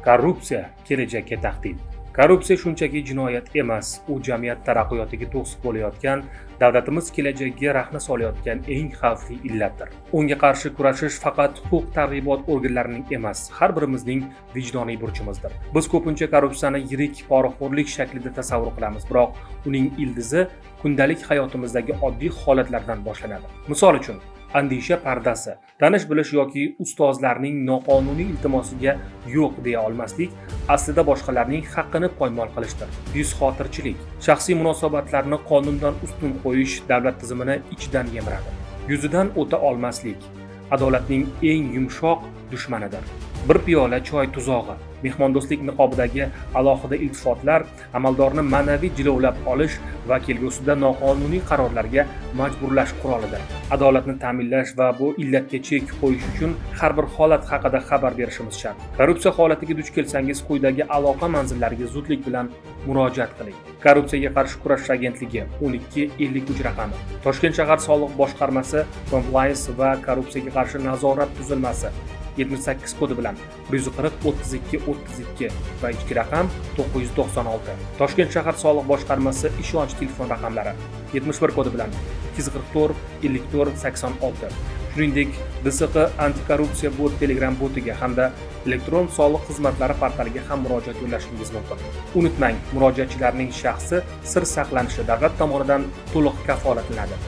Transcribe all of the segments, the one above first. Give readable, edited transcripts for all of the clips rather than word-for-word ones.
Korrupsiya kelajakka tahdid. Korrupsiya shunchaki jinoyat emas, u jamiyat taraqqiyotiga to'siq bo'layotgan, davlatimiz kelajagiga rahna solayotgan eng xavfli illatdir. Unga qarshi kurashish faqat huquq-tartibot organlarining emas, har birimizning vijdoniy burchimizdir. Biz ko'pincha korrupsiyani yirik poraxo'rlik shaklida tasavvur qilamiz, biroq uning ildizi kundalik hayotimizdagi oddiy holatlardan boshlanadi. Misol uchun, andisha pardasi, tanish bilish yoki ustozlarning noqonuniy iltimosiga yo'q deya olmaslik aslida boshqalarning haqqini poymol qilishdir. Yuzxotirchilik, shaxsiy munosabatlarni qonundan ustun qo'yish davlat tizimini ichidan yemiradi. Yuzidan o'ta olmaslik adolatning eng yumshoq dushmanidir. Bir piyola choy tuzog'i, mehmondo'stlik niqobidagi alohida iltifotlar amaldorni ma'naviy jilovlab olish va kelgusida noqonuniy qarorlarga majburlash qurolidir. Adolatni ta'minlash va bu illatga chek qo'yish uchun har bir holat haqida xabar berishimiz shart. Korrupsiya holatiga duch kelsangiz, quyidagi aloqa manzillariga zudlik bilan murojaat qiling. Korrupsiyaga qarshi kurashish agentligi 1253 raqami. Toshkent shahar soliq boshqarmasi Compliance va korrupsiyaga qarshi nazorat tuzilmasi 78 kodi bilan 140 32 32 va ichki raqam 996. Toshkent shahar soliq boshqarmasi ishonch telefon raqamlari 71 kodi bilan 244 54 86. Shuningdek, DSQ antikorrupsiya bot Telegram botiga hamda elektron soliq xizmatlari portaliga ham murojaat yo'llashingiz mumkin. Unutmang, murojaatchilarning shaxsi sir saqlanishi davlat tomonidan to'liq kafolatlanadi.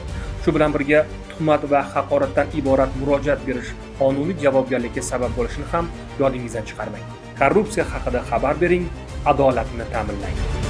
Shu bilan birga tuhmat va haqoratdan iborat murojaat berish qonuniy javobgarlikka sabab bo'lishini ham yodingizdan chiqarmang. Korrupsiya haqida xabar bering, adolatni ta'minlang.